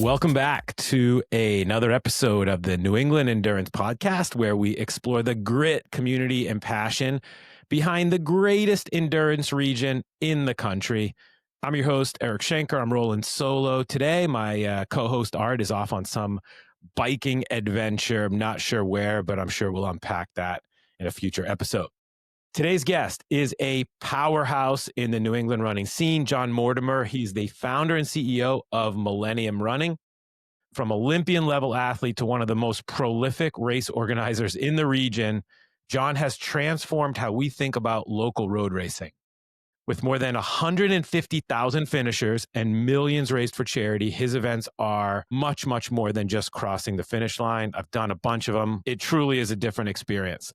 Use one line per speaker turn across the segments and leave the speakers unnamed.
Welcome back to another episode of the New England Endurance Podcast, where we explore the grit, community, and passion behind the greatest endurance region in the country. I'm your host, Eric Schenker. I'm rolling solo today. My co-host Art is off on some biking adventure. I'm not sure where, but I'm sure we'll unpack that in a future episode. Today's guest is a powerhouse in the New England running scene, John Mortimer. He's the founder and CEO of Millennium Running. From Olympian level athlete to one of the most prolific race organizers in the region, John has transformed how we think about local road racing. With more than 150,000 finishers and millions raised for charity, his events are much, much more than just crossing the finish line. I've done a bunch of them. It truly is a different experience.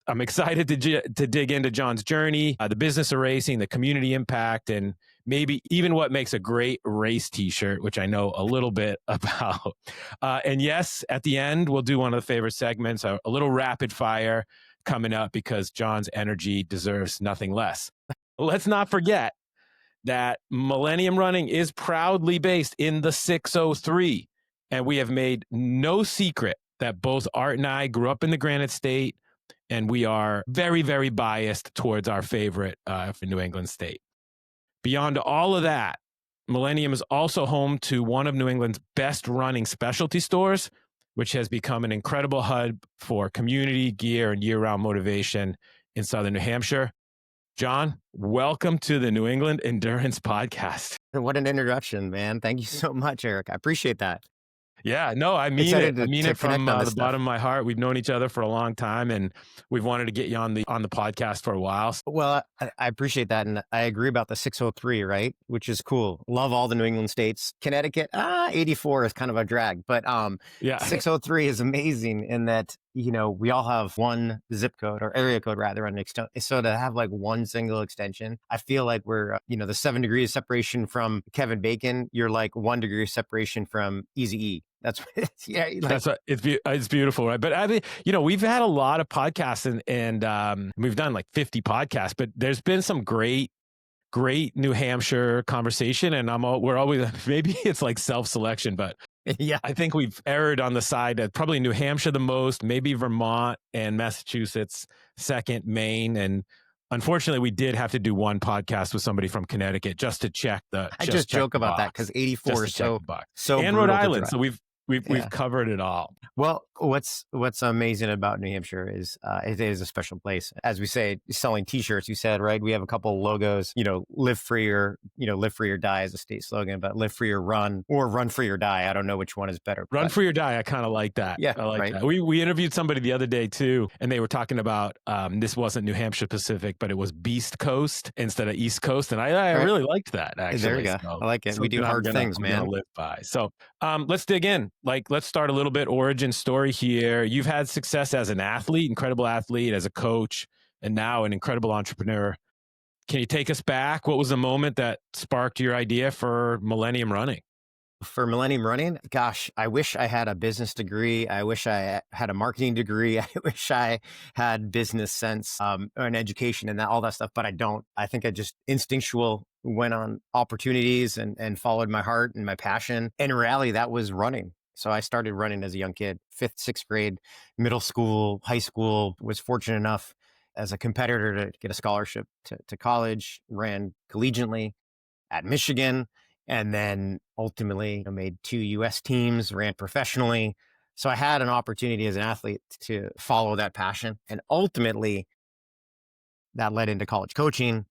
I'm excited to dig into John's journey, the business of racing, the community impact, and maybe even what makes a great race t-shirt, which I know a little bit about. And yes, at the end, we'll do one of the favorite segments, a little rapid fire coming up because John's energy deserves nothing less. Let's not forget that Millennium Running is proudly based in the 603, and we have made no secret that both Art and I grew up in the Granite State, and we are very, very biased towards our favorite New England state. Beyond all of that, Millennium is also home to one of New England's best running specialty stores, which has become an incredible hub for community, gear, and year-round motivation in Southern New Hampshire. John, welcome to the New England Endurance Podcast.
What an introduction, man. Thank you so much, Eric. I appreciate that.
Yeah, no, I mean it. I mean it from the bottom of my heart. We've known each other for a long time, and we've wanted to get you on the podcast for a while.
Well, I appreciate that, and I agree about the 603, right? Which is cool. Love all the New England states. Connecticut, 84 is kind of a drag, but yeah, 603 is amazing in that, you know, we all have one zip code or area code rather, so to have like one single extension, I feel like we're, the 7 degrees separation from Kevin Bacon. You're like 1 degree separation from Eazy-E. That's yeah.
It's beautiful, right? But I mean, we've had a lot of podcasts and we've done like 50 podcasts, but there's been some great New Hampshire conversation, and we're always, maybe it's like self-selection, but yeah, I think we've erred on the side that probably New Hampshire the most, maybe Vermont and Massachusetts second, Maine, and unfortunately, we did have to do one podcast with somebody from Connecticut just to check the.
I just joke about that because 84 is so
and Rhode Island, so we've covered it all.
Well, what's amazing about New Hampshire is it is a special place. As we say, selling T-shirts, you said, right? We have a couple logos, live free or die is a state slogan, but live free or run free or die. I don't know which one is better.
Run free or die. I kind of like that.
Yeah,
I like that. We interviewed somebody the other day too, and they were talking about, this wasn't New Hampshire specific, but it was Beast Coast instead of East Coast. And I really liked that, actually.
There you go.
So,
I like it. We do hard things, man.
Live by. So let's dig in. Let's start a little bit origin story here. You've had success as an athlete, incredible athlete, as a coach, and now an incredible entrepreneur. Can you take us back? What was the moment that sparked your idea for Millennium Running?
For Millennium Running, gosh, I wish I had a business degree. I wish I had a marketing degree. I wish I had business sense or an education and all that stuff, but I don't. I think I just instinctual went on opportunities and followed my heart and my passion. And in reality, that was running. So I started running as a young kid, 5th, 6th grade, middle school, high school, was fortunate enough as a competitor to get a scholarship to college, ran collegiately at Michigan, and then ultimately made 2 U.S. teams, ran professionally. So I had an opportunity as an athlete to follow that passion. And ultimately, that led into college coaching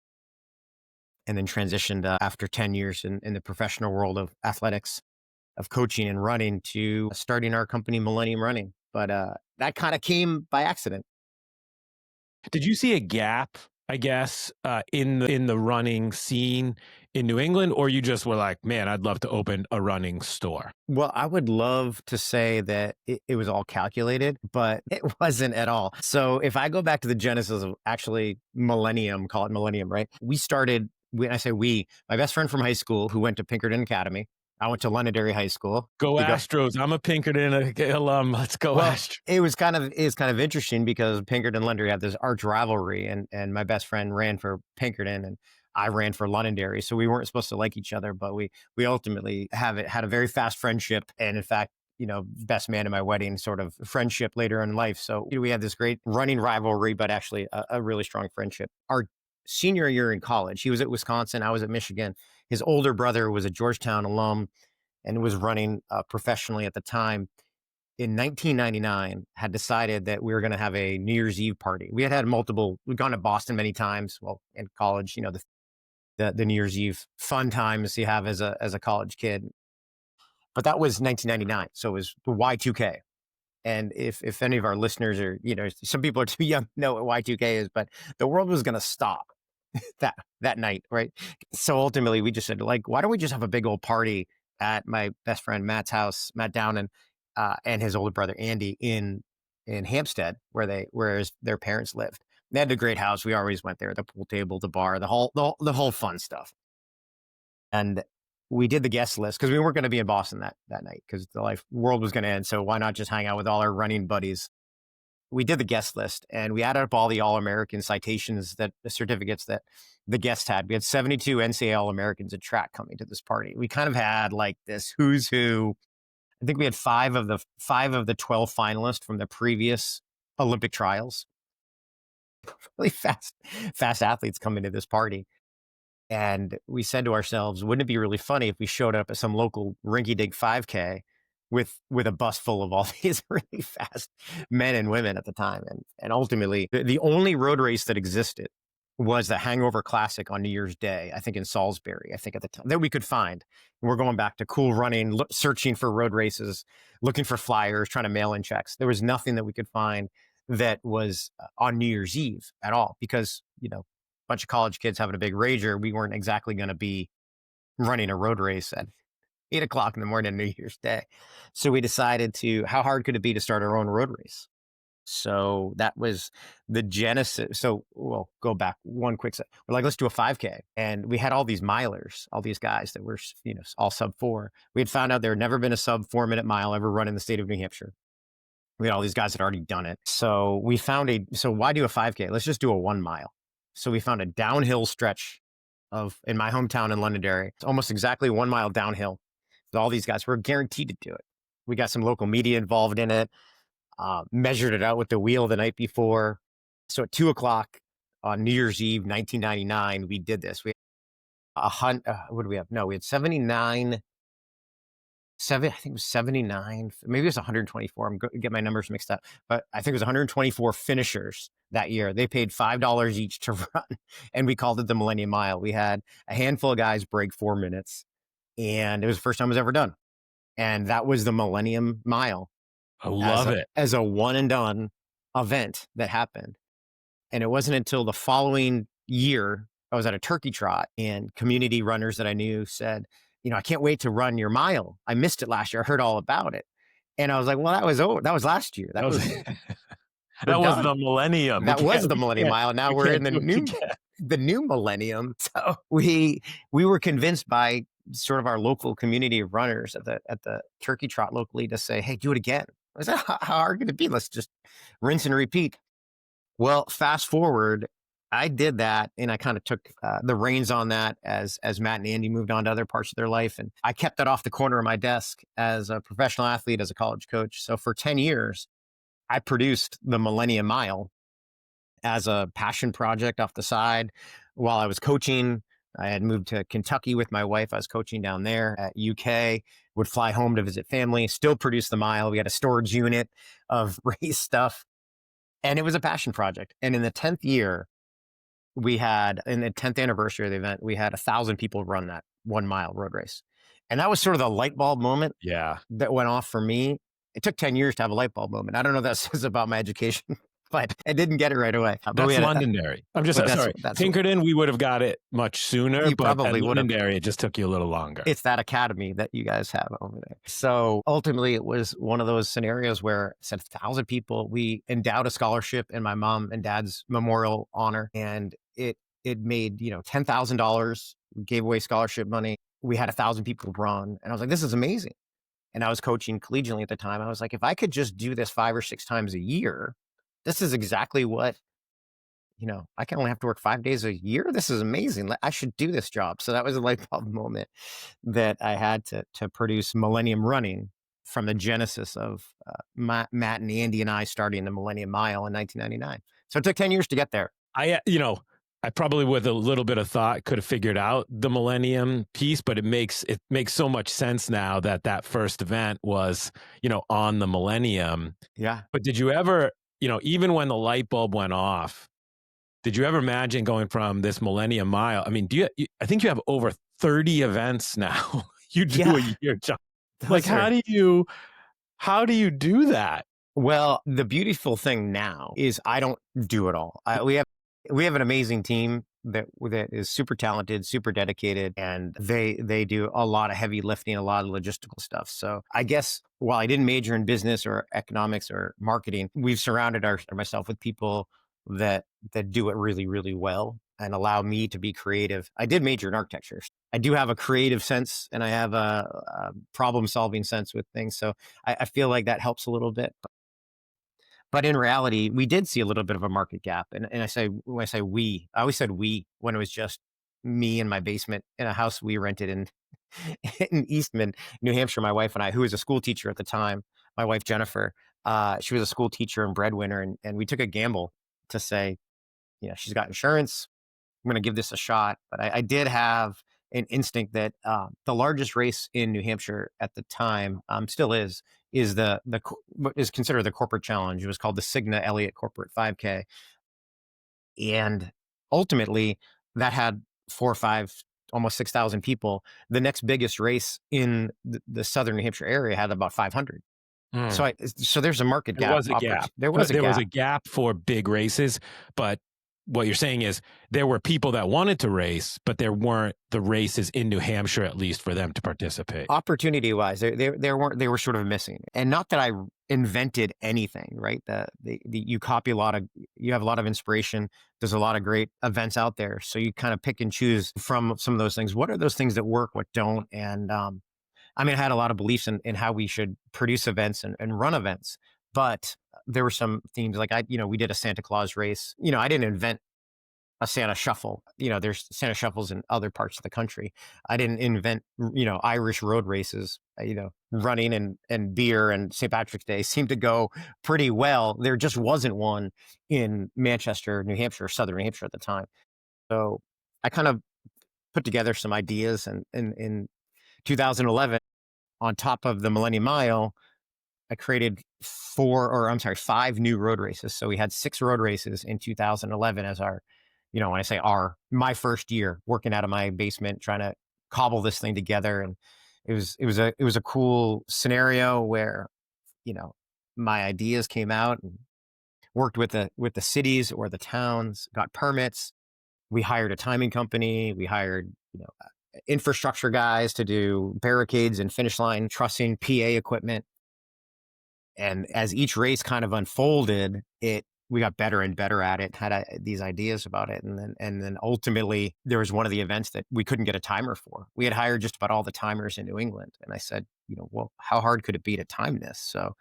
and then transitioned after 10 years in the professional world of athletics, of coaching and running, to starting our company, Millennium Running. But that kind of came by accident.
Did you see a gap, I guess, in the running scene in New England, or you just were like, man, I'd love to open a running store?
Well, I would love to say that it was all calculated, but it wasn't at all. So if I go back to the genesis of actually Millennium, call it Millennium, right? We started, when I say we, my best friend from high school who went to Pinkerton Academy. I went to Londonderry High School.
Go Astros. I'm a Pinkerton alum. Let's go Astros.
It was kind of interesting because Pinkerton and Londonderry had this arch rivalry, and my best friend ran for Pinkerton, and I ran for Londonderry. So we weren't supposed to like each other, but we ultimately had a very fast friendship. And in fact, best man in my wedding sort of friendship later in life. So we had this great running rivalry, but actually a really strong friendship. Our senior year in college, he was at Wisconsin, I was at Michigan. His older brother was a Georgetown alum and was running professionally at the time. In 1999, had decided that we were going to have a New Year's Eve party. We'd gone to Boston many times. Well, in college, the New Year's Eve fun times you have as a college kid. But that was 1999, so it was Y2K. And if any of our listeners are, some people are too young to know what Y2K is, but the world was going to stop that night, right? So ultimately, we just said, like, why don't we just have a big old party at my best friend Matt's house, Matt Downen, and his older brother Andy in Hampstead, where their parents lived. They had a great house. We always went there, the pool table, the bar, the whole fun stuff. And we did the guest list because we weren't going to be in Boston that night because the world was going to end. So why not just hang out with all our running buddies? We did the guest list and we added up all the All-American citations, the certificates that the guests had. We had 72 NCAA All-Americans in track coming to this party. We kind of had like this who's who. I think we had five of the 12 finalists from the previous Olympic trials. Really fast athletes coming to this party. And we said to ourselves, wouldn't it be really funny if we showed up at some local rinky-dink 5K with a bus full of all these really fast men and women at the time? And ultimately, the only road race that existed was the Hangover Classic on New Year's Day, I think in Salisbury, I think at the time, that we could find. And we're going back to Cool Running, searching for road races, looking for flyers, trying to mail in checks. There was nothing that we could find that was on New Year's Eve at all because, bunch of college kids having a big rager. We weren't exactly going to be running a road race at 8:00 in the morning on New Year's Day. So we decided how hard could it be to start our own road race? So that was the genesis. So we'll go back one quick set. We're like, let's do a 5K. And we had all these milers, all these guys that were, all sub-4. We had found out there had never been a sub-4-minute mile ever run in the state of New Hampshire. We had all these guys that had already done it. So we found so why do a 5K? Let's just do a 1 mile. So we found a downhill stretch in my hometown in Londonderry. It's almost exactly 1 mile downhill. With all these guys, we're guaranteed to do it. We got some local media involved in it, measured it out with the wheel the night before. So at 2:00 on New Year's Eve, 1999, we did this. We had what do we have? No, we had 79, I think it was 79, maybe it was 124. I'm going to get my numbers mixed up, but I think it was 124 finishers that year. They paid $5 each to run, and we called it the Millennium Mile. We had a handful of guys break 4 minutes, and it was the first time it was ever done. And that was the Millennium Mile.
I love it.
As a one and done event that happened. And it wasn't until the following year, I was at a turkey trot, and community runners that I knew said, I can't wait to run your mile. I missed it last year. I heard all about it. And I was like, well, that was last year. That was
the Millennium.
That was the Millennium Mile. Now we're in the new millennium. So we were convinced by sort of our local community of runners at the turkey trot locally to say, hey, do it again. I said, how hard could it be? Let's just rinse and repeat. Well, fast forward, I did that, and I kind of took the reins on that as Matt and Andy moved on to other parts of their life. And I kept that off the corner of my desk as a professional athlete, as a college coach. So for 10 years, I produced the Millennium Mile as a passion project off the side while I was coaching. I had moved to Kentucky with my wife. I was coaching down there at UK, would fly home to visit family, still produce the mile. We had a storage unit of race stuff, and it was a passion project. And in the 10th year, in the 10th anniversary of the event, we had 1,000 people run that 1 mile road race. And that was sort of the light bulb moment that went off for me. It took 10 years to have a light bulb moment. I don't know what that says about my education, but I didn't get it right away.
That's Londonderry. I'm just sorry. Pinkerton, we would have got it much sooner, but at Londonderry, it just took you a little longer.
It's that academy that you guys have over there. So ultimately, it was one of those scenarios where it said 1,000 people. We endowed a scholarship in my mom and dad's memorial honor, and it made $10,000. We gave away scholarship money. We had 1,000 people run, and I was like, this is amazing. And I was coaching collegiately at the time. I was like, if I could just do this 5 or 6 times a year, this is exactly what I can only have to work 5 days a year. This is amazing. I should do this job. So that was a light bulb moment that I had to produce Millennium Running from the genesis of Matt and Andy and I starting the Millennium Mile in 1999. So it took 10 years to get there.
I probably with a little bit of thought could have figured out the Millennium piece, but it makes so much sense now that that first event was, on the Millennium.
Yeah.
But did you ever, even when the light bulb went off, did you ever imagine going from this Millennium Mile? I mean, I think you have over 30 events now you do
Yeah.
a year, John.
Those
How do you do that?
Well, the beautiful thing now is I don't do it all. We have an amazing team that is super talented, super dedicated, and they do a lot of heavy lifting, a lot of logistical stuff. So I guess while I didn't major in business or economics or marketing, we've surrounded myself with people that do it really, really well and allow me to be creative. I did major in architecture. I do have a creative sense and I have a problem solving sense with things. So I feel like that helps a little bit. But in reality, we did see a little bit of a market gap. And when I say we, I always said we when it was just me in my basement in a house we rented in in Eastman, New Hampshire. My wife and I, who was a school teacher at the time, my wife Jennifer, she was a school teacher and breadwinner, and we took a gamble to say, she's got insurance. I'm going to give this a shot. But I did have an instinct that the largest race in New Hampshire at the time still is what is considered the corporate challenge. It was called the Cigna Elliott Corporate 5K, and ultimately that had 4 or 5, almost 6,000 people. The next biggest race in the southern New Hampshire area had about 500.
Mm.
So there's a market gap.
There was a gap.
There was
a gap for big races, but what you're saying is there were people that wanted to race, but there weren't the races in New Hampshire, at least for them to participate.
Opportunity wise, there weren't. They were sort of missing. And not that I invented anything, right? You have a lot of inspiration. There's a lot of great events out there, so you kind of pick and choose from some of those things. What are those things that work? What don't? And I had a lot of beliefs in how we should produce events and run events, but there were some themes like we did a Santa Claus race. I didn't invent a Santa shuffle. There's Santa shuffles in other parts of the country. I didn't invent, Irish road races. Running and beer and St. Patrick's Day seemed to go pretty well. There just wasn't one in Manchester, New Hampshire, Southern New Hampshire at the time. So I kind of put together some ideas, and in 2011, on top of the Millennium Mile, I created 5 new road races. So we had 6 road races in 2011 as when I say my first year working out of my basement, trying to cobble this thing together. And it was a cool scenario where, my ideas came out and worked with the cities or the towns, got permits. We hired a timing company. We hired, infrastructure guys to do barricades and finish line trussing, PA equipment. And as each race kind of unfolded, we got better and better at it, had these ideas about it. And then ultimately there was one of the events that we couldn't get a timer for. We had hired just about all the timers in New England. And I said, well, how hard could it be to time this? So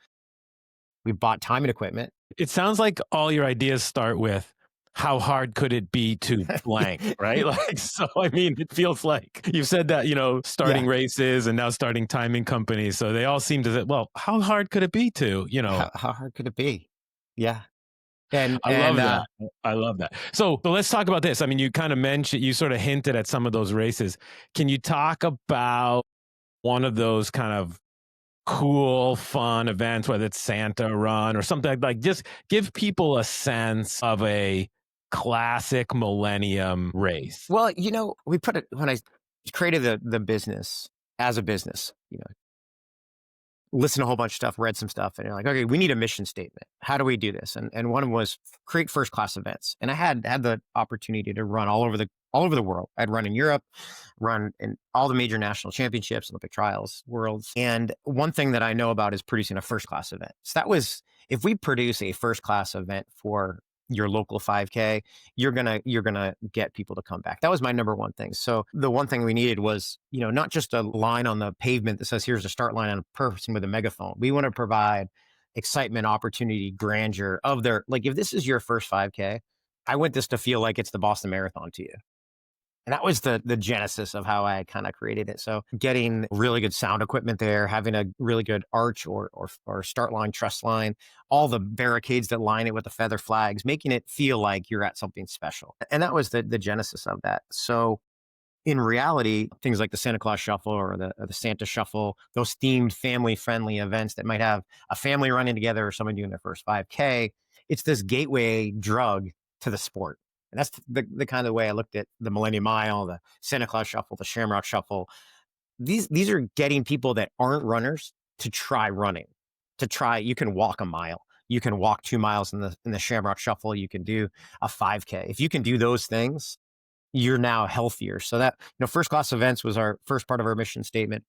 we bought timing equipment.
It sounds like all your ideas start with, how hard could it be to blank, right? It feels like you've said that, starting races and now starting timing companies. So they all seem to say, well, how hard could it be to,
How hard could it be? Yeah.
And I love that. I love that. So let's talk about this. You kind of mentioned, you sort of hinted at some of those races. Can you talk about one of those kind of cool, fun events, whether it's Santa Run or something like just give people a sense of a classic Millennium race?
Well, we put it, when I created the business as a business, listened to a whole bunch of stuff, read some stuff, and you're like, okay, we need a mission statement. How do we do this? And one was create first class events. And I had the opportunity to run all over the world. I'd run in Europe, run in all the major national championships, Olympic trials, worlds. And one thing that I know about is producing a first class event. So that was, if we produce a first class event for your local 5K, you're gonna get people to come back. That was my number one thing. So the one thing we needed was, not just a line on the pavement that says, here's a start line on a person with a megaphone. We want to provide excitement, opportunity, grandeur of if this is your first 5K, I want this to feel like it's the Boston Marathon to you. And that was the genesis of how I kind of created it. So getting really good sound equipment there, having a really good arch or start line, truss line, all the barricades that line it with the feather flags, making it feel like you're at something special. And that was the genesis of that. So in reality, things like the Santa Claus Shuffle or the Santa Shuffle, those themed family friendly events that might have a family running together or someone doing their first 5K, it's this gateway drug to the sport. And that's the kind of way I looked at the Millennium Mile, the Santa Claus Shuffle, the Shamrock Shuffle. These are getting people that aren't runners to try running, to try. You can walk a mile. You can walk 2 miles in the Shamrock Shuffle. You can do a 5K. If you can do those things, you're now healthier. So that, first class events was our first part of our mission statement.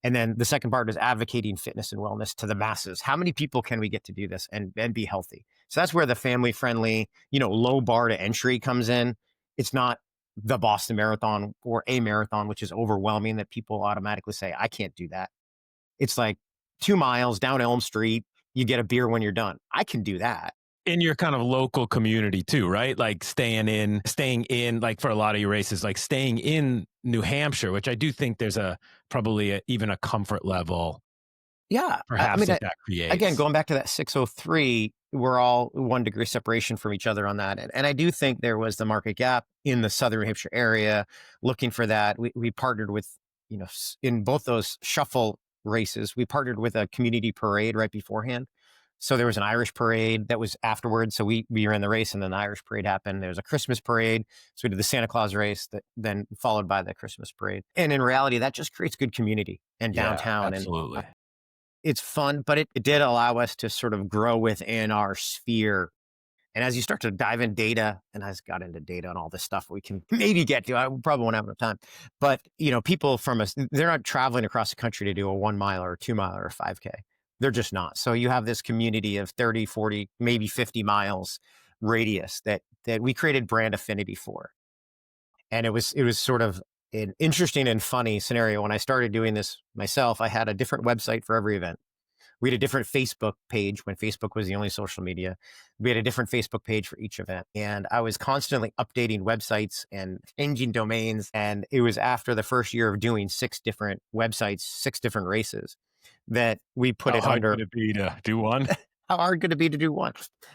And then the second part is advocating fitness and wellness to the masses. How many people can we get to do this and be healthy? So that's where the family friendly, low bar to entry comes in. It's not the Boston Marathon or a marathon, which is overwhelming that people automatically say, I can't do that. It's like 2 miles down Elm Street. You get a beer when you're done. I can do that.
In your kind of local community too, right? Like staying in, like for a lot of your races, like staying in New Hampshire, which I do think there's even a comfort level.
Yeah.
Perhaps that creates.
Again, going back to that 603, we're all 1 degree separation from each other on that. And I do think there was the market gap in the Southern New Hampshire area looking for that. We partnered with, in both those shuffle races, we partnered with a community parade right beforehand. So there was an Irish parade that was afterwards. So we were in the race and then the Irish parade happened. There was a Christmas parade. So we did the Santa Claus race that then followed by the Christmas parade. And in reality, that just creates good community and downtown.
Absolutely.
And it's fun, but it did allow us to sort of grow within our sphere. And as you start to dive in data, and I got into data and all this stuff we can maybe get to, I probably won't have enough time, but people from us, they're not traveling across the country to do a 1 mile or a 2 mile or a 5K. They're just not. So you have this community of 30, 40, maybe 50 miles radius that we created brand affinity for. And it was sort of an interesting and funny scenario. When I started doing this myself, I had a different website for every event. We had a different Facebook page when Facebook was the only social media. We had a different Facebook page for each event. And I was constantly updating websites and changing domains. And it was after the first year of doing 6 different websites, 6 different races, that we put it under.
How hard could it be to do one?
How hard could it be to do one?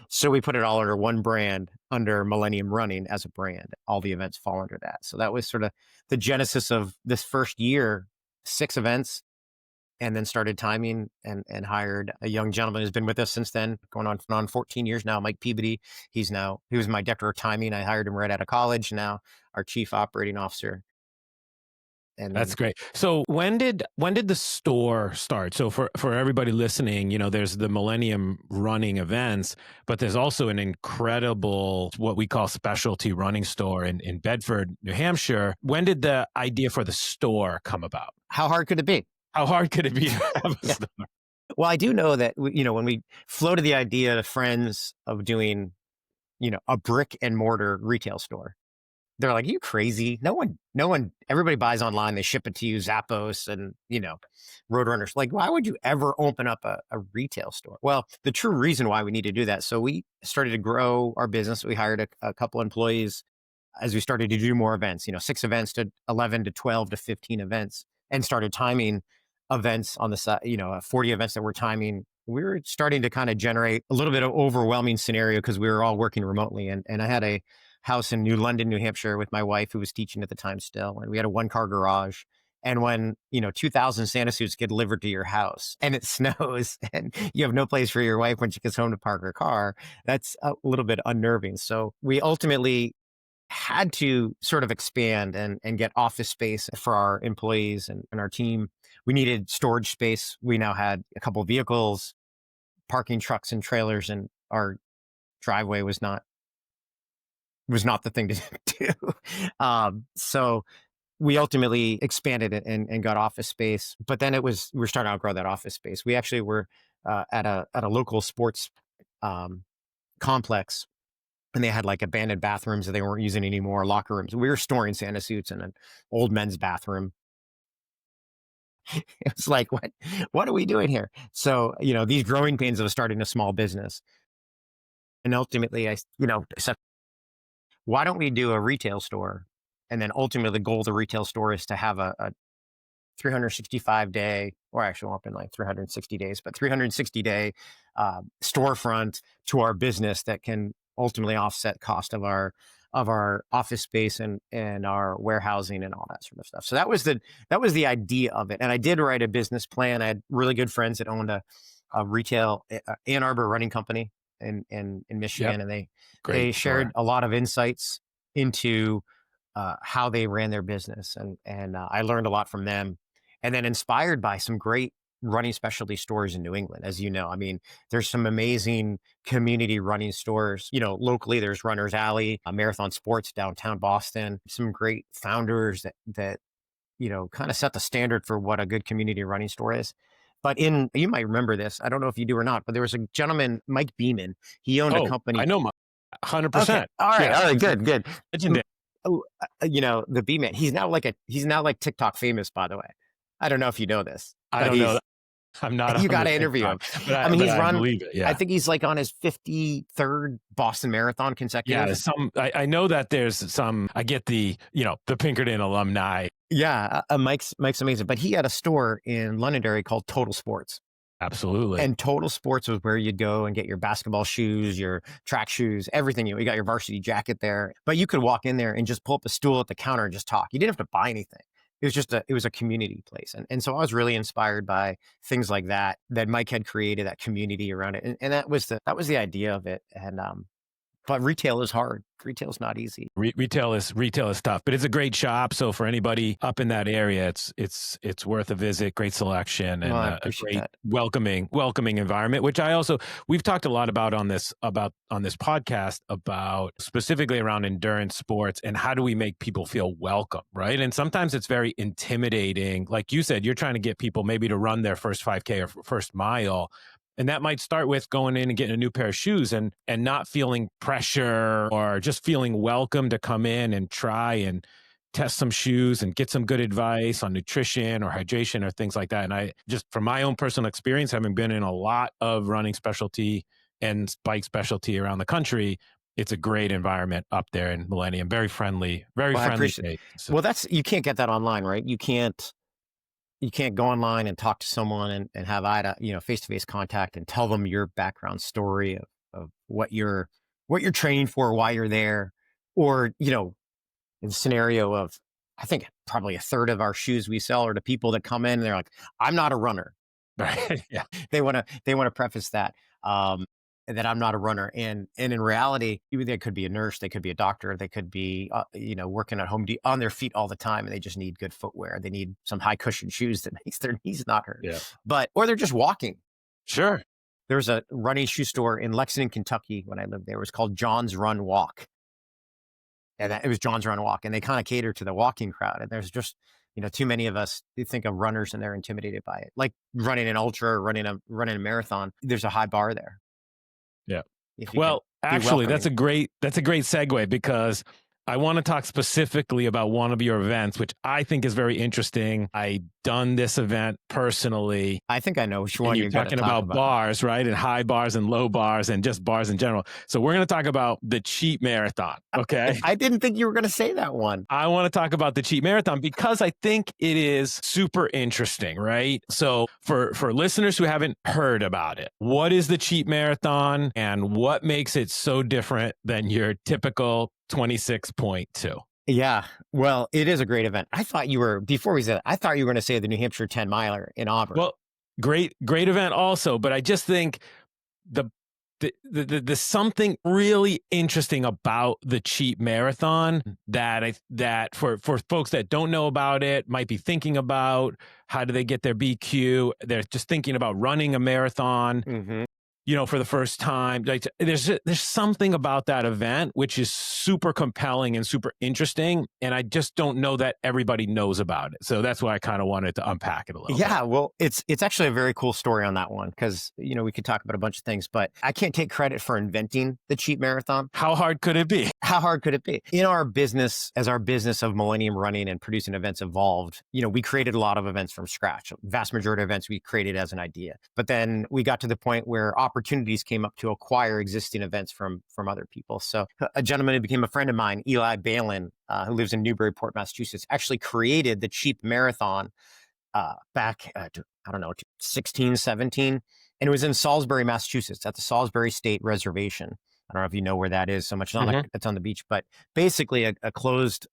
So we put it all under one brand, under Millennium Running as a brand. All the events fall under that. So that was sort of the genesis of this first year, 6 events, and then started timing and hired a young gentleman who's been with us since then, going on 14 years now, Mike Peabody. He was my director of timing. I hired him right out of college. Now our chief operating officer. And
that's great. So when did the store start? So for everybody listening, there's the Millennium Running events, but there's also an incredible, what we call specialty running store in Bedford, New Hampshire. When did the idea for the store come about?
How hard could it be?
How hard could it be to have a store?
Well, I do know that, when we floated the idea to friends of doing, a brick and mortar retail store, they're like, "Are you crazy? No one, everybody buys online. They ship it to you, Zappos and, Roadrunners. Like, why would you ever open up a retail store?" Well, the true reason why we need to do that. So we started to grow our business. We hired a couple employees as we started to do more events, 6 events to 11 to 12 to 15 events, and started timing events on the side, 40 events that we're timing. We were starting to kind of generate a little bit of overwhelming scenario because we were all working remotely. And I had a house in New London, New Hampshire with my wife who was teaching at the time still. And we had a 1-car garage. And when, 2,000 Santa suits get delivered to your house and it snows and you have no place for your wife when she gets home to park her car, that's a little bit unnerving. So we ultimately had to sort of expand and get office space for our employees and our team. We needed storage space. We now had a couple of vehicles, parking trucks and trailers, and our driveway was not the thing to do. So we ultimately expanded it and got office space. But then we're starting to outgrow that office space. We actually were at a local sports complex, and they had like abandoned bathrooms that they weren't using anymore, locker rooms. We were storing Santa suits in an old men's bathroom. It was like, what are we doing here? So, these growing pains of starting a small business. And ultimately I set why don't we do a retail store? And then ultimately the goal of the retail store is to have a 365-day, or actually won't be like 360 days, but 360-day storefront to our business that can ultimately offset cost of our office space and our warehousing and all that sort of stuff. So that was the idea of it. And I did write a business plan. I had really good friends that owned a retail Ann Arbor running company in Michigan, and they shared a lot of insights into how they ran their business, and I learned a lot from them. And then inspired by some great running specialty stores in New England. As you know, I mean, there's some amazing community running stores. You know, locally there's Runner's Alley, Marathon Sports downtown Boston. Some great founders that you know kind of set the standard for what a good community running store is. But you might remember this. I don't know if you do or not, but there was a gentleman, Mike Beeman. He owned a company.
I know Mike, 100%.
Okay. All right, good.
Legendary.
You know, the Beeman. He's now like TikTok famous, by the way. I don't know if you know this.
I don't know. I'm not.
You got to interview him.
But
I mean, he's run.
I believe it. Yeah.
I think he's like on his 53rd Boston Marathon consecutive.
Yeah. I know that there's some. I get the Pinkerton alumni.
Yeah, Mike's amazing. But he had a store in Londonderry called Total Sports.
Absolutely.
And Total Sports was where you'd go and get your basketball shoes, your track shoes, everything. You got your varsity jacket there. But you could walk in there and just pull up a stool at the counter and just talk. You didn't have to buy anything. It was a community place. And so I was really inspired by things like that Mike had created, that community around it. And that was the idea of it. And but retail is hard. Retail is not easy.
Retail is tough, but it's a great shop. So for anybody up in that area, it's worth a visit. Great selection and a great welcoming environment. Which we've talked a lot about on this podcast about specifically around endurance sports and how do we make people feel welcome, right? And sometimes it's very intimidating. Like you said, you're trying to get people maybe to run their first 5K or first mile. And that might start with going in and getting a new pair of shoes and not feeling pressure or just feeling welcome to come in and try and test some shoes and get some good advice on nutrition or hydration or things like that. And I just, from my own personal experience, having been in a lot of running specialty and bike specialty around the country, it's a great environment up there in Millennium. Very friendly, friendly.
So. Well, you can't get that online, right? You can't go online and talk to someone and have face-to-face contact and tell them your background story of what you're training for, why you're there. Or, in the scenario of, I think probably a third of our shoes we sell are to people that come in and they're like, I'm not a runner.
Right. Yeah.
They want to preface that I'm not a runner. And in reality, they could be a nurse, they could be a doctor, they could be, working at home on their feet all the time, and they just need good footwear. They need some high cushion shoes that makes their knees not hurt.
Yeah.
Or they're just walking.
Sure.
There was a running shoe store in Lexington, Kentucky when I lived there. It was called John's Run Walk. And it was John's Run Walk. And they kind of cater to the walking crowd. And there's just, too many of us who think of runners and they're intimidated by it. Like running an ultra or running a marathon, there's a high bar there.
Yeah. Well, actually, that's a great segue because I want to talk specifically about one of your events, which I think is very interesting. I done this event personally.
I think I know which one you're
talking about. Bars, right? And high bars and low bars and just bars in general. So we're going to talk about the cheap marathon. Okay.
I didn't think you were going to say that one.
I want to talk about the cheap marathon because I think it is super interesting, right? So for listeners who haven't heard about it, what is the cheap marathon and what makes it so different than your typical 26.2?
Yeah, well, it is a great event. I thought you were going to say the New Hampshire 10 miler in Auburn.
Well, great event also, but I just think the something really interesting about the cheap marathon that for folks that don't know about it might be thinking about how do they get their BQ? They're just thinking about running a marathon. Mm-hmm. For the first time. Like, there's something about that event which is super compelling and super interesting, and I just don't know that everybody knows about it. So that's why I kind of wanted to unpack it a little bit.
Yeah, well, it's actually a very cool story on that one because, we could talk about a bunch of things, but I can't take credit for inventing the cheap marathon.
How hard could it be?
How hard could it be? In our business, as our business of Millennium Running and producing events evolved, we created a lot of events from scratch. Vast majority of events we created as an idea. But then we got to the point where opportunities came up to acquire existing events from other people. So a gentleman who became a friend of mine, Eli Balin, who lives in Newburyport, Massachusetts, actually created the cheap marathon back, I don't know, 16, 17. And it was in Salisbury, Massachusetts, at the Salisbury State Reservation. I don't know if you know where that is so much. It's on the beach, but basically a closed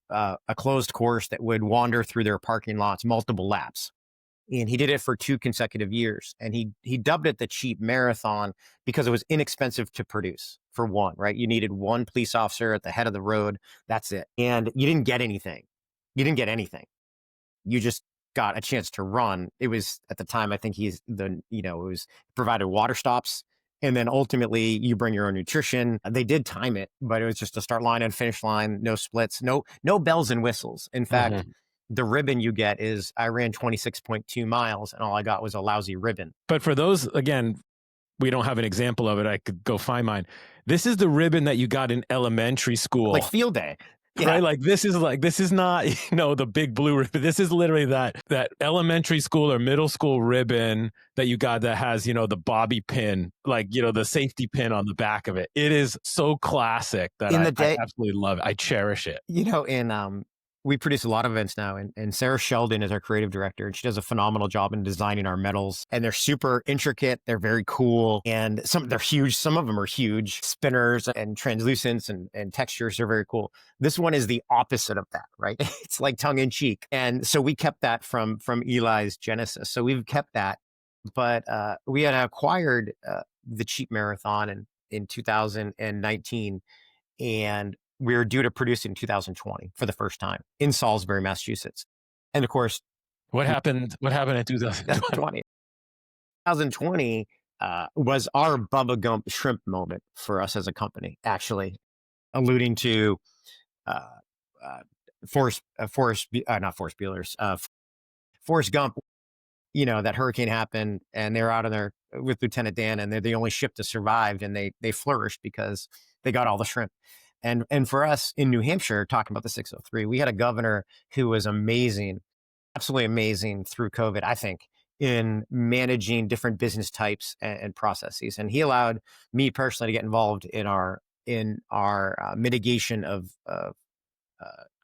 course that would wander through their parking lots multiple laps. And he did it for 2 consecutive years. And he dubbed it the cheap marathon because it was inexpensive to produce, for one, right? You needed one police officer at the head of the road. That's it. And you didn't get anything. You just got a chance to run. It was, at the time, I think it was provided water stops. And then ultimately you bring your own nutrition. They did time it, but it was just a start line and finish line, no splits, no bells and whistles. In fact, the ribbon you get is, I ran 26.2 miles and all I got was a lousy ribbon.
But for those, again, we don't have an example of it. I could go find mine. This is the ribbon that you got in elementary school.
Like field day.
Yeah. Right? Like this is not, the big blue ribbon. This is literally that elementary school or middle school ribbon that you got that has, the bobby pin, the safety pin on the back of it. It is so classic that I absolutely love it. I cherish it.
We produce a lot of events now, and Sarah Sheldon is our creative director, and she does a phenomenal job in designing our medals. And they're super intricate. They're very cool. And they're huge. Some of them are huge. Spinners and translucents and textures are very cool. This one is the opposite of that, right? It's like tongue in cheek. And so we kept that from Eli's genesis. So we've kept that. But we had acquired the cheap marathon in 2019. And we were due to produce it in 2020 for the first time in Salisbury, Massachusetts. And of course,
what happened in 2020?
2020 was our Bubba Gump shrimp moment for us as a company, actually, alluding to Forrest Gump. That hurricane happened and they're out of there with Lieutenant Dan, and they're the only ship that survived, and they flourished because they got all the shrimp. And for us in New Hampshire, talking about the 603, we had a governor who was amazing, absolutely amazing through COVID, I think, in managing different business types and processes. And he allowed me personally to get involved in our mitigation of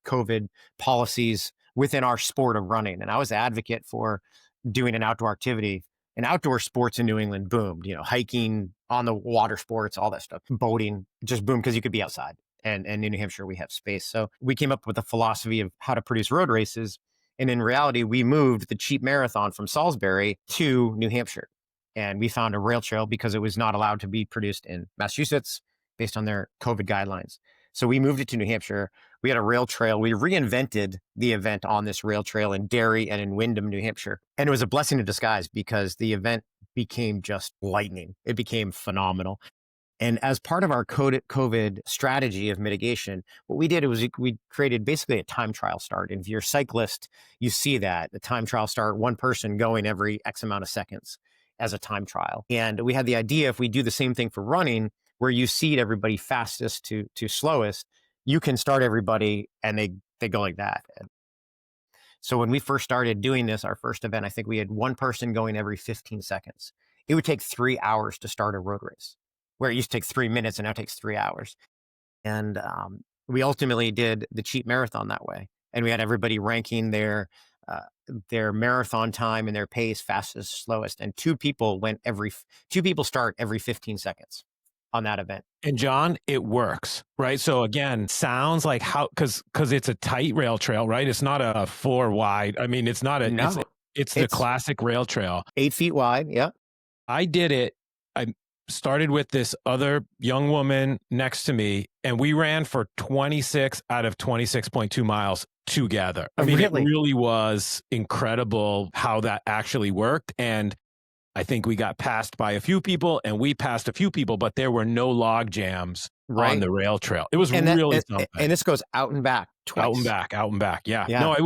COVID policies within our sport of running. And I was an advocate for doing an outdoor activity. And outdoor sports in New England boomed, hiking, on the water sports, all that stuff, boating, just boomed because you could be outside. And in New Hampshire, we have space. So we came up with a philosophy of how to produce road races. And in reality, we moved the cheap marathon from Salisbury to New Hampshire. And we found a rail trail because it was not allowed to be produced in Massachusetts based on their COVID guidelines. So we moved it to New Hampshire. We had a rail trail. We reinvented the event on this rail trail in Derry and in Windham, New Hampshire. And it was a blessing in disguise because the event became just lightning. It became phenomenal. And as part of our COVID strategy of mitigation, what we did was we created basically a time trial start. And if you're a cyclist, you see that the time trial start, one person going every X amount of seconds as a time trial. And we had the idea, if we do the same thing for running, where you seed everybody fastest to slowest, you can start everybody and they go like that. So when we first started doing this, our first event, I think we had one person going every 15 seconds. It would take 3 hours to start a road race, where it used to take 3 minutes and now it takes 3 hours. And we ultimately did the cheap marathon that way. And we had everybody ranking their marathon time and their pace, fastest, slowest. And two people start every 15 seconds on that event.
And John, it works, right? So again, sounds like because it's a tight rail trail, right? It's not a 4 wide. I mean, it's not it's the classic rail trail.
8 feet wide. Yeah.
I did it. I started with this other young woman next to me, and we ran for 26 out of 26.2 miles together. I mean, really? It really was incredible how that actually worked. And I think we got passed by a few people and we passed a few people, but there were no log jams on the rail trail. It was really something.
And this goes out and back twice.
Out and back. Yeah. No, it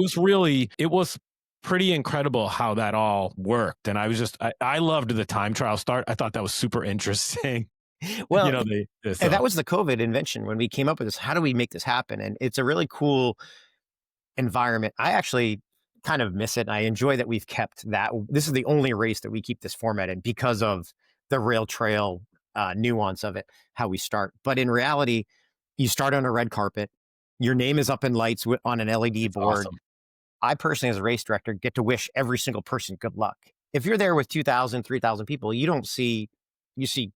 was pretty incredible how that all worked. And I loved the time trial start. I thought that was super interesting.
Well, and that was the COVID invention when we came up with this. How do we make this happen? And it's a really cool environment. I actually kind of miss it. And I enjoy that we've kept that. This is the only race that we keep this format in because of the rail trail nuance of it, how we start. But in reality, you start on a red carpet. Your name is up in lights on an LED
It's
board.
awesome.
I personally, as a race director, get to wish every single person good luck. If you're there with 2,000, 3,000 people, you don't see, you see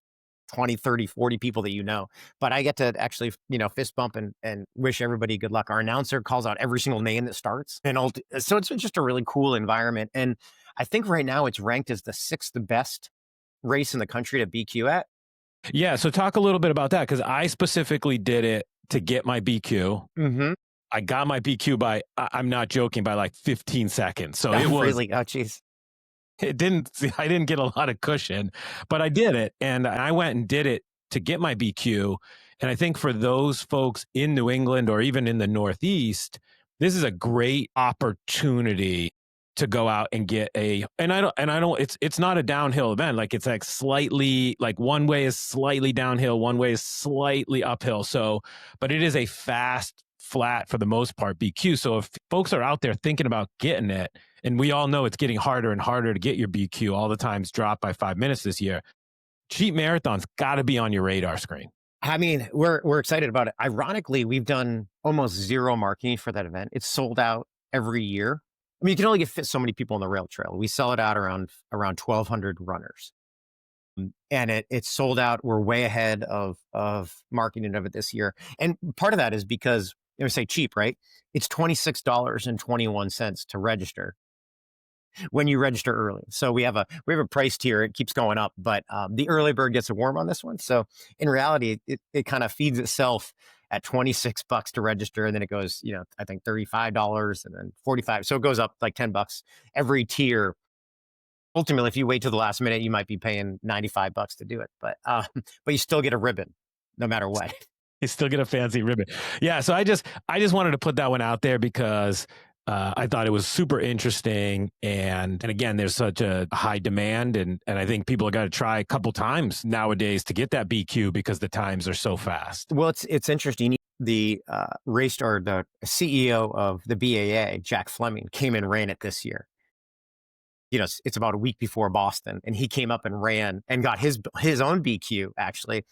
20, 30, 40 people that you know. But I get to actually, fist bump and wish everybody good luck. Our announcer calls out every single name that starts. So it's just a really cool environment. And I think right now it's ranked as the sixth best race in the country to BQ at.
Yeah. So talk a little bit about that, because I specifically did it to get my BQ.
Mm-hmm.
I got my BQ by, I'm not joking, by like 15 seconds. So it was
really, oh, geez.
I didn't get a lot of cushion, but I did it. And I went and did it to get my BQ. And I think for those folks in New England or even in the Northeast, this is a great opportunity to go out and get it's not a downhill event. Like, it's like slightly, like one way is slightly downhill, one way is slightly uphill. So, but it is a fast, flat, for the most part, BQ. So if folks are out there thinking about getting it, and we all know it's getting harder and harder to get your BQ, all the times dropped by 5 minutes this year, cheap marathons got to be on your radar screen.
I mean, we're excited about it. Ironically, we've done almost zero marketing for that event. It's sold out every year. I mean, you can only fit so many people on the rail trail. We sell it out around 1,200 runners. And it's sold out. We're way ahead of marketing of it this year. And part of that is because, we say cheap, right? It's $26.21 to register when you register early. So we have a price tier. It keeps going up, but the early bird gets a worm on this one. So in reality, it kind of feeds itself at $26 to register, and then it goes, I think $35 and then $45. So it goes up like $10 every tier. Ultimately, if you wait till the last minute, you might be paying $95 to do it, but you still get a ribbon no matter what.
You still get a fancy ribbon. Yeah. So I just wanted to put that one out there because I thought it was super interesting. And again, there's such a high demand. And I think people have got to try a couple times nowadays to get that BQ because the times are so fast.
Well, it's interesting. The the CEO of the BAA, Jack Fleming, came and ran it this year. It's about a week before Boston, and he came up and ran and got his own BQ, actually.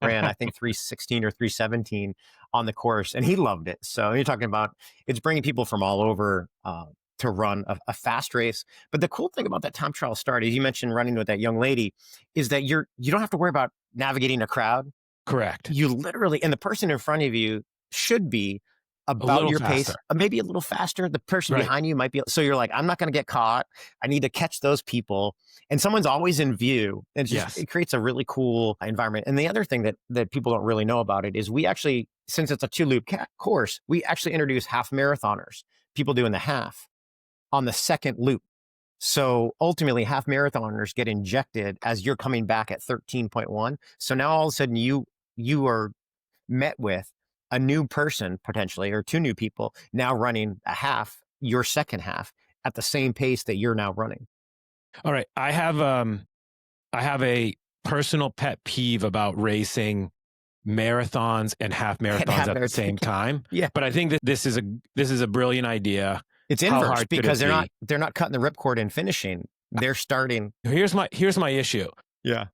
Ran, I think, 3:16 or 3:17 on the course, and he loved it. So you're talking about, it's bringing people from all over to run a fast race. But the cool thing about that time trial start, as you mentioned, running with that young lady, is that you don't have to worry about navigating a crowd.
Correct.
You literally, and the person in front of you should be about your pace, maybe a little faster. The person behind you might be, so you're like, I'm not going to get caught. I need to catch those people. And someone's always in view. And it creates a really cool environment. And the other thing that people don't really know about it is we actually, since it's a 2-loop course, we actually introduce half marathoners, people doing the half on the second loop. So ultimately, half marathoners get injected as you're coming back at 13.1. So now all of a sudden you are met with a new person potentially, or two new people now running a half, your second half, at the same pace that you're now running.
All right. I have a personal pet peeve about racing marathons and half marathons at the same time.
Yeah.
But I think that this is a brilliant idea.
It's inverse because they're not cutting the ripcord and finishing. They're starting.
Here's my issue.
Yeah.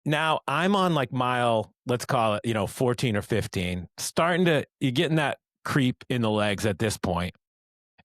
Now I'm on like mile, let's call it, 14 or 15, you're getting that creep in the legs at this point,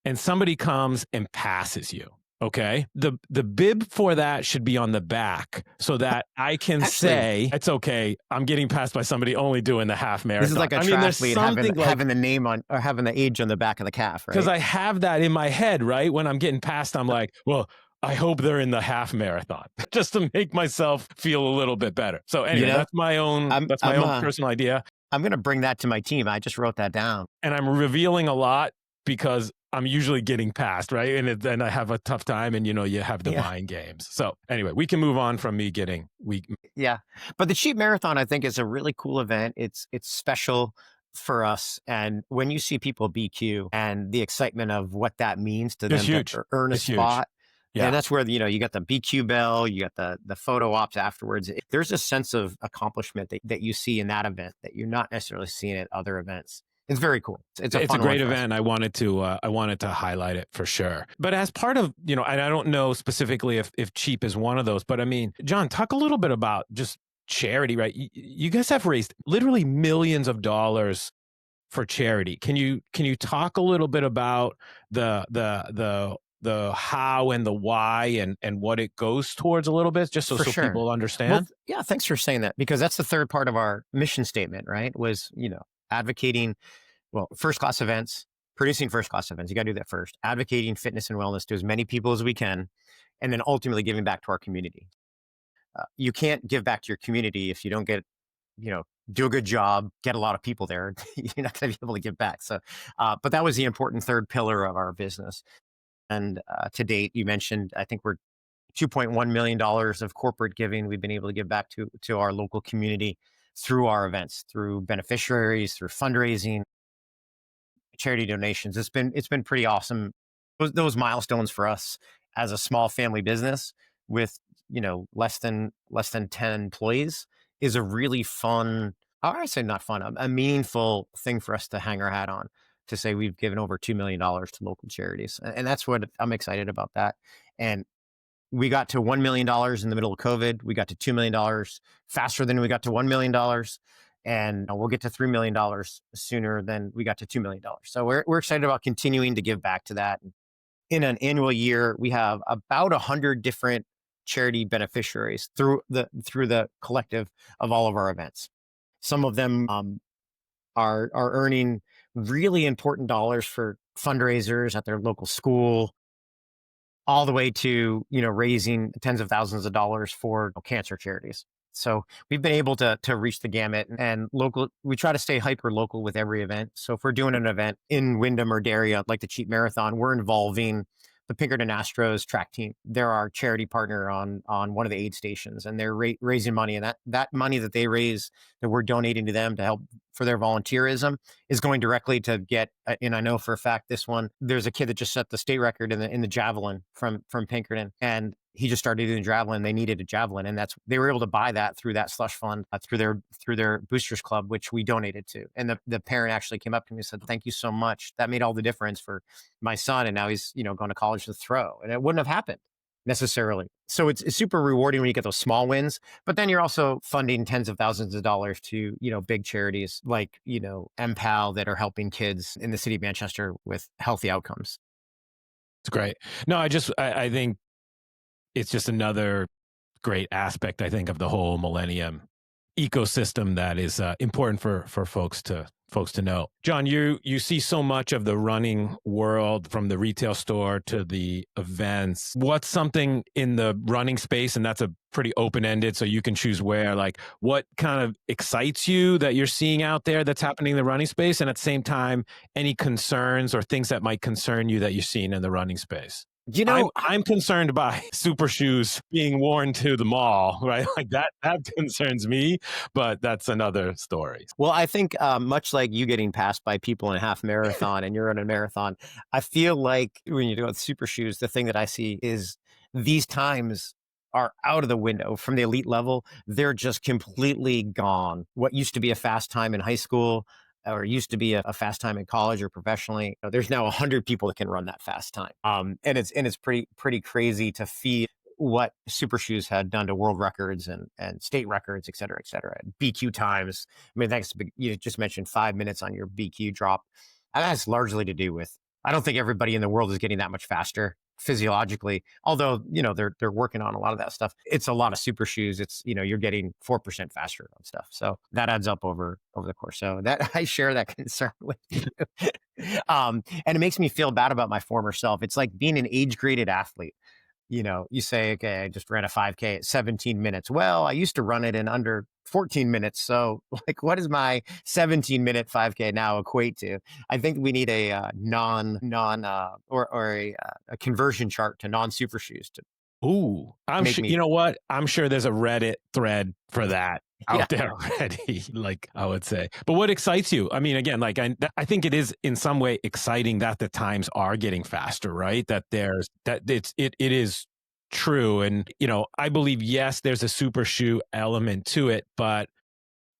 and somebody comes and passes you. Okay. The bib for that should be on the back so that I can say, it's okay, I'm getting passed by somebody only doing the half marathon.
This is like a triathlete having the name on, or having the age on the back of the calf, right?
Because I have that in my head, right? When I'm getting passed, I'm like, well, I hope they're in the half marathon just to make myself feel a little bit better. So anyway, that's my own personal idea. I'm
going to bring that to my team. I just wrote that down.
And I'm revealing a lot because I'm usually getting passed, right? And then I have a tough time, and you have the mind games. So anyway, we can move on from me getting weak.
Yeah. But the cheap marathon, I think, is a really cool event. It's special for us. And when you see people BQ and the excitement of what that means to them to earn a spot. Yeah. And that's where, you got the BQ bell, you got the photo ops afterwards. There's a sense of accomplishment that you see in that event that you're not necessarily seeing at other events. It's very cool. It's a
It's a
fun one
great
for us.
event. I wanted to highlight it for sure. But as part of, and I don't know specifically if cheap is one of those, but I mean, John, talk a little bit about just charity, right? You guys have raised literally millions of dollars for charity. Can you talk a little bit about the how and the why and what it goes towards a little bit, just so
For sure.
people
Well,
understand?
yeah, thanks for saying that, because that's the third part of our mission statement, right? Was, advocating, well, first class events, producing first class events. You got to do that first. Advocating fitness and wellness to as many people as we can, and then ultimately giving back to our community. You can't give back to your community if you don't get, you know, do a good job, get a lot of people there. You're not going to be able to give back. So, but that was the important third pillar of our business. And to date, you mentioned, I think we're $2.1 million of corporate giving we've been able to give back to our local community through our events, through beneficiaries, through fundraising, charity donations. It's been pretty awesome. Those milestones for us as a small family business with, less than 10 employees is a really fun, I say not fun, a meaningful thing for us to hang our hat on, to say we've given over $2 million to local charities. And that's what I'm excited about that. And we got to $1 million in the middle of COVID. We got to $2 million faster than we got to $1 million. And we'll get to $3 million sooner than we got to $2 million. So we're excited about continuing to give back to that. In an annual year, we have about 100 different charity beneficiaries through the collective of all of our events. Some of them are earning really important dollars for fundraisers at their local school, all the way to, raising tens of thousands of dollars for cancer charities. So we've been able to reach the gamut, and local. We try to stay hyper local with every event. So if we're doing an event in Wyndham or Darien, like the Cheap Marathon, we're involving the Pinkerton Astros track team. They're our charity partner on one of the aid stations, and they're raising money. And that money that they raise, that we're donating to them to help for their volunteerism, is going directly to get. And I know for a fact this one, there's a kid that just set the state record in the javelin from Pinkerton, and he just started doing javelin. They needed a javelin, and they were able to buy that through that slush fund, through their boosters club, which we donated to. And the parent actually came up to me and said, "Thank you so much. That made all the difference for my son, and now he's going to college to throw." And it wouldn't have happened necessarily. So it's super rewarding when you get those small wins, but then you're also funding tens of thousands of dollars to, big charities like, MPAL, that are helping kids in the city of Manchester with healthy outcomes.
It's great. No, I think it's just another great aspect, I think, of the whole Millennium ecosystem that is important for folks to know. John, you see so much of the running world, from the retail store to the events. What's something in the running space, and that's a pretty open-ended, so you can choose where, like, what kind of excites you that you're seeing out there that's happening in the running space, and at the same time, any concerns or things that might concern you that you're seeing in the running space?
You
I'm
know,
I'm concerned by super shoes being worn to the mall, right? Like that concerns me, but that's another story.
well, I think much like you getting passed by people in a half marathon and you're in a marathon, I feel like when you're doing super shoes, the thing that I see is these times are out of the window from the elite level. They're just completely gone. What used to be a fast time in high school, or used to be a fast time in college or professionally, there's now 100 people that can run that fast time. And it's pretty crazy to see what super shoes had done to world records and state records, et cetera, et cetera. BQ times. I mean, you just mentioned 5 minutes on your BQ drop. And that's largely to do with, I don't think everybody in the world is getting that much faster physiologically, although, they're working on a lot of that stuff. It's a lot of super shoes. It's, you're getting 4% faster on stuff. So that adds up over the course. So that I share that concern with you. And it makes me feel bad about my former self. It's like being an age graded athlete. You say, okay, I just ran a 5K at 17 minutes. Well, I used to run it in under 14 minutes. So, like, what does my 17-minute 5K now equate to? I think we need a a conversion chart to non super shoes to
Ooh, I'm
make
sure,
me.
you know what? I'm sure there's a Reddit thread for that
Yeah,
out there already, like I would say. But what excites you? I mean, again, like I think it is in some way exciting that the times are getting faster, right? It is true. And, I believe, yes, there's a super shoe element to it, but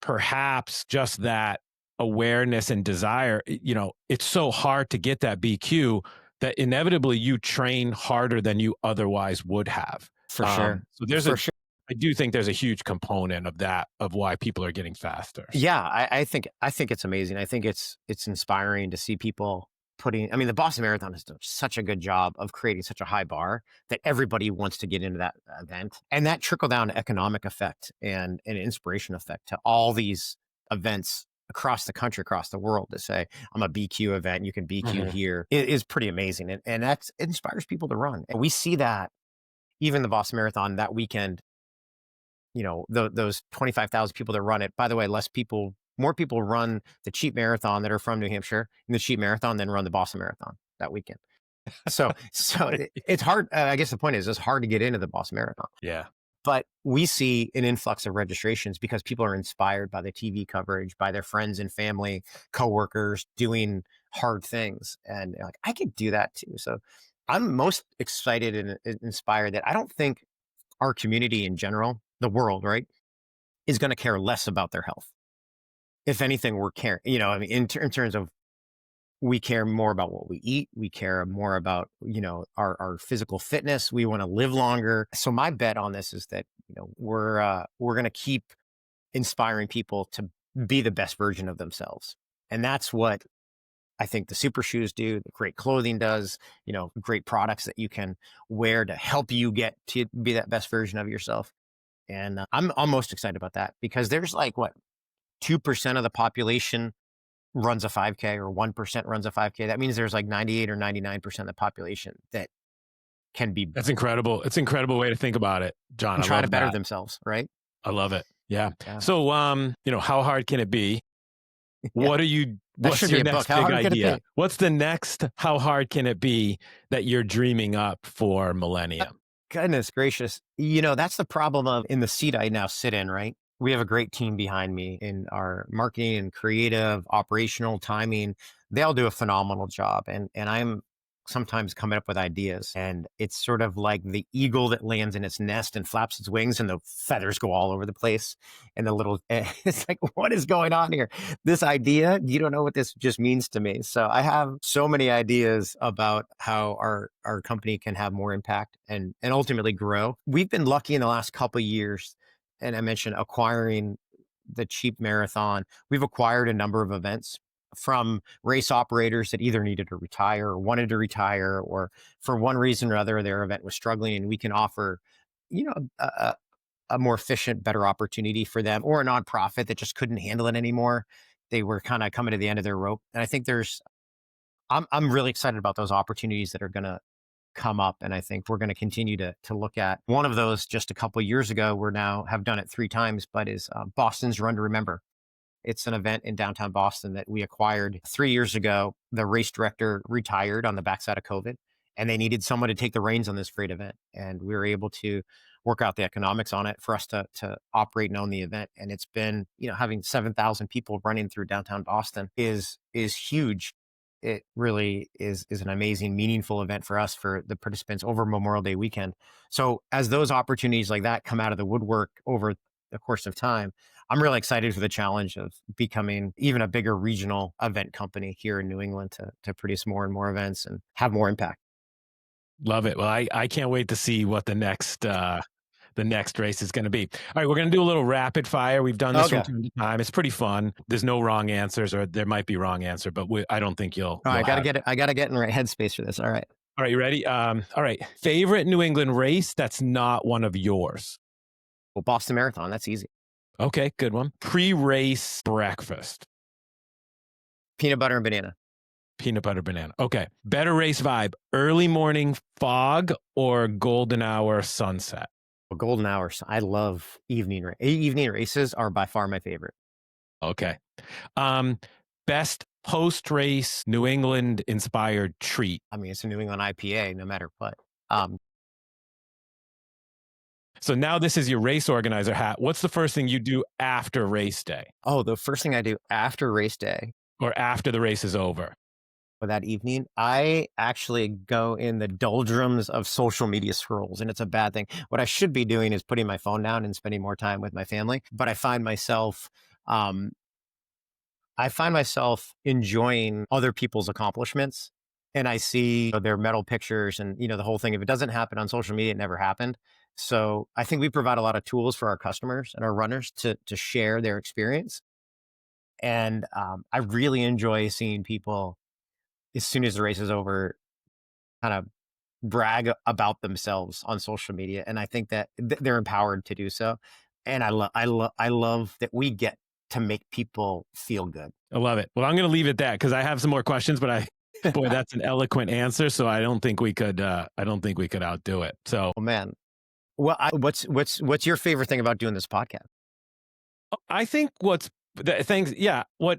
perhaps just that awareness and desire, it's so hard to get that BQ that inevitably you train harder than you otherwise would have.
For sure.
So there's
For sure.
I do think there's a huge component of that, of why people are getting faster.
Yeah, I think it's amazing. I think it's inspiring to see people I mean, the Boston Marathon has done such a good job of creating such a high bar that everybody wants to get into that event. And that trickle down economic effect and an inspiration effect to all these events across the country, across the world, to say, I'm a BQ event, you can BQ here, is pretty amazing. And it inspires people to run. And we see that even the Boston Marathon that weekend, those 25,000 people that run it. By the way, more people run the cheap marathon that are from New Hampshire in the cheap marathon than run the Boston Marathon that weekend. So it's hard. I guess the point is it's hard to get into the Boston Marathon.
Yeah.
But we see an influx of registrations because people are inspired by the TV coverage, by their friends and family, coworkers doing hard things. And they're like, I could do that too. So I'm most excited and inspired that I don't think our community in general, the world, right, is going to care less about their health. If anything, we're caring, I mean, in terms of, we care more about what we eat. We care more about, our physical fitness. We want to live longer. So my bet on this is that, we're going to keep inspiring people to be the best version of themselves. And that's what I think the super shoes do, the great clothing does, great products that you can wear to help you get to be that best version of yourself. And I'm most excited about that because there's 2% of the population runs a 5K or 1% runs a 5K. That means there's 98 or 99% of the population that can be.
That's incredible. It's an incredible way to think about it, John.
Try to better themselves, right?
I love it. Yeah. So, how hard can it be? What's your next big idea? What's the next, how hard can it be that you're dreaming up for Millennium?
Goodness gracious. That's the problem in the seat I now sit in, right? We have a great team behind me in our marketing and creative, operational, timing. They all do a phenomenal job. And I'm sometimes coming up with ideas. And it's sort of like the eagle that lands in its nest and flaps its wings and the feathers go all over the place. And it's like, what is going on here? This idea, you don't know what this just means to me. So I have so many ideas about how our company can have more impact and ultimately grow. We've been lucky in the last couple of years. And I mentioned acquiring the cheap marathon. We've acquired a number of events from race operators that either needed to retire or wanted to retire, or for one reason or other, their event was struggling. And we can offer, a more efficient, better opportunity for them, or a nonprofit that just couldn't handle it anymore. They were kind of coming to the end of their rope. And I think I'm really excited about those opportunities that are going to come up. And I think we're going to continue to look at one of those. Just a couple of years ago, have done it 3 times, but is Boston's Run to Remember. It's an event in downtown Boston that we acquired 3 years ago. The race director retired on the backside of COVID, and they needed someone to take the reins on this great event. And we were able to work out the economics on it for us to operate and own the event. And it's been, having 7,000 people running through downtown Boston is huge. It really is an amazing, meaningful event for us, for the participants over Memorial Day weekend. So as those opportunities like that come out of the woodwork over the course of time, I'm really excited for the challenge of becoming even a bigger regional event company here in New England to produce more and more events and have more impact.
Love it. Well, I can't wait to see what the next race is going to be. All right, we're going to do a little rapid fire. We've done this from time to time. It's pretty fun. There's no wrong answers, or there might be wrong answer, but I don't think you'll.
I got to get in the right headspace for this. All right.
All right, you ready? All right. Favorite New England race that's not one of yours?
Well, Boston Marathon. That's easy.
Okay, good one. Pre-race breakfast.
Peanut butter and banana.
Peanut butter banana. Okay. Better race vibe. Early morning fog or golden hour sunset?
Well, golden hours. I love evening races are by far my favorite.
Okay. Best post-race New England inspired treat.
I mean, it's a New England IPA, no matter what.
So now this is your race organizer hat. What's the first thing you do after race day?
Oh, the first thing I do after race day,
or after the race is over?
Or that evening, I actually go in the doldrums of social media scrolls, and it's a bad thing. What I should be doing is putting my phone down and spending more time with my family. But I find myself I find myself enjoying other people's accomplishments, and I see their medal pictures and, the whole thing. If it doesn't happen on social media, it never happened. So I think we provide a lot of tools for our customers and our runners to share their experience. And I really enjoy seeing people, as soon as the race is over, kind of brag about themselves on social media. And I think that they're empowered to do so. And I love that we get to make people feel good.
I love it. Well, I'm going to leave it at that because I have some more questions, but boy, that's an eloquent answer. So I don't think we could outdo it. So,
Oh man. Well, what's your favorite thing about doing this podcast?
I think what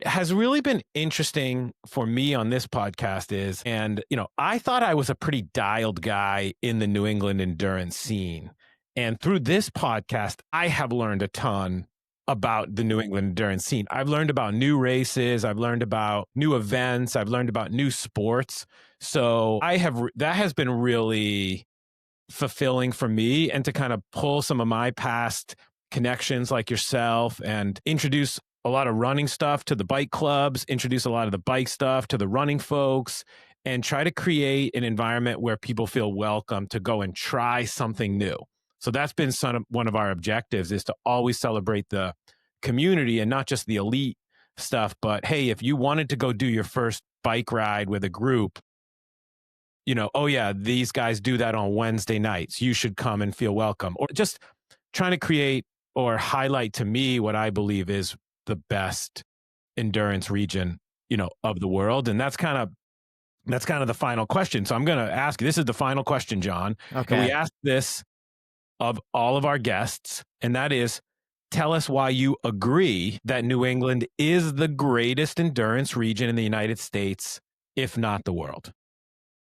has really been interesting for me on this podcast is, and I thought I was a pretty dialed guy in the New England endurance scene. And through this podcast, I have learned a ton about the New England endurance scene. I've learned about new races. I've learned about new events. I've learned about new sports. So that has been really fulfilling for me, and to kind of pull some of my past connections like yourself and introduce a lot of running stuff to the bike clubs, introduce a lot of the bike stuff to the running folks, and try to create an environment where people feel welcome to go and try something new. So that's been one of our objectives, is to always celebrate the community and not just the elite stuff. But hey, if you wanted to go do your first bike ride with a group, oh yeah, these guys do that on Wednesday nights, you should come and feel welcome. Or just trying to create or highlight to me what I believe is the best endurance region, of the world. And that's kind of the final question. So I'm going to ask you, this is the final question, John.
Okay.
And we ask this of all of our guests, and that is, tell us why you agree that New England is the greatest endurance region in the United States, if not the world.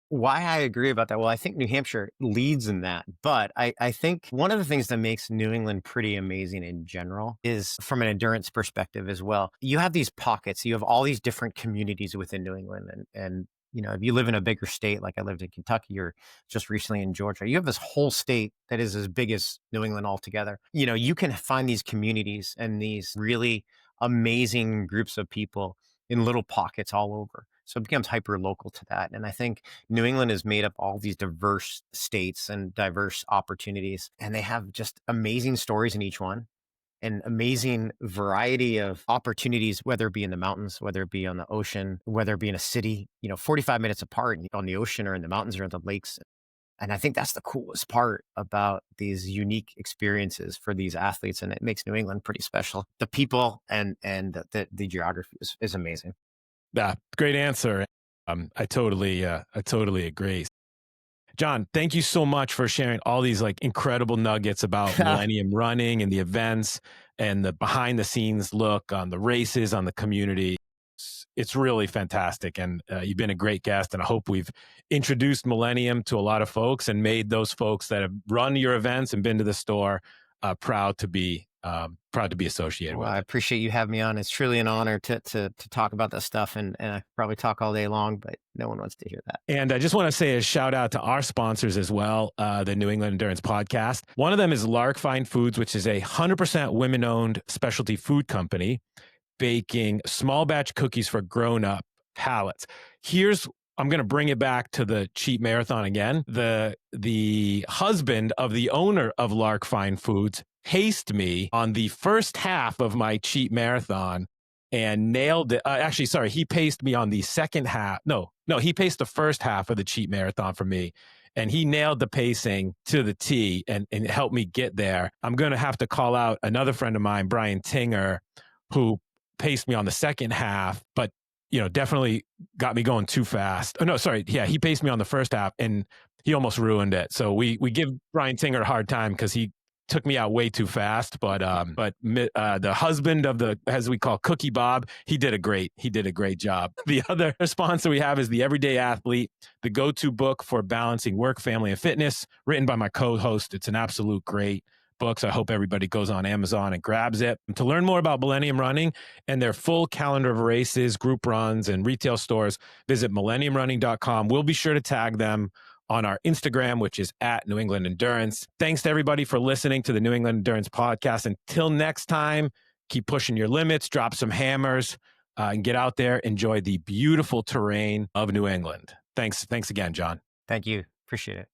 Why I agree about that? Well, I think New Hampshire leads in that, but I think one of the things that makes New England pretty amazing in general is from an endurance perspective as well. You have these pockets, you have all these different communities within New England. And if you live in a bigger state, like I lived in Kentucky or just recently in Georgia, you have this whole state that is as big as New England altogether. You can find these communities and these really amazing groups of people in little pockets all over. So it becomes hyper local to that. And I think New England is made up all these diverse states and diverse opportunities, and they have just amazing stories in each one, and amazing variety of opportunities, whether it be in the mountains, whether it be on the ocean, whether it be in a city, 45 minutes apart on the ocean or in the mountains or in the lakes. And I think that's the coolest part about these unique experiences for these athletes. And it makes New England pretty special. The people and the geography is amazing.
Yeah, great answer. I totally agree. John, thank you so much for sharing all these incredible nuggets about Millennium Running and the events and the behind the scenes look on the races, on the community. It's really fantastic. And you've been a great guest, and I hope we've introduced Millennium to a lot of folks and made those folks that have run your events and been to the store proud to be associated with it.
I appreciate you having me on. It's truly an honor to talk about this stuff, and I probably talk all day long, but no one wants to hear that.
And I just want to say a shout out to our sponsors as well, the New England Endurance Podcast. One of them is Lark Fine Foods, which is a 100% women-owned specialty food company baking small batch cookies for grown-up palates. I'm going to bring it back to the cheap marathon again. The husband of the owner of Lark Fine Foods paced me on the first half of my cheap marathon and nailed it. Actually, sorry, he paced me on the second half. No, he paced the first half of the cheap marathon for me, and he nailed the pacing to the T and helped me get there. I'm going to have to call out another friend of mine, Brian Tinger, who paced me on the second half, but definitely got me going too fast. Oh, no, sorry. Yeah, he paced me on the first half and he almost ruined it. So we give Brian Tinger a hard time because he took me out way too fast. But the husband of as we call Cookie Bob, he did a great job. The other sponsor we have is The Everyday Athlete, the go-to book for balancing work, family, and fitness, written by my co-host. It's an absolute great books. I hope everybody goes on Amazon and grabs it. And to learn more about Millennium Running and their full calendar of races, group runs, and retail stores, visit millenniumrunning.com. We'll be sure to tag them on our Instagram, which is at New England Endurance. Thanks to everybody for listening to the New England Endurance Podcast. Until next time, keep pushing your limits, drop some hammers. and get out there, enjoy the beautiful terrain of New England. Thanks again, John.
Thank you. Appreciate it.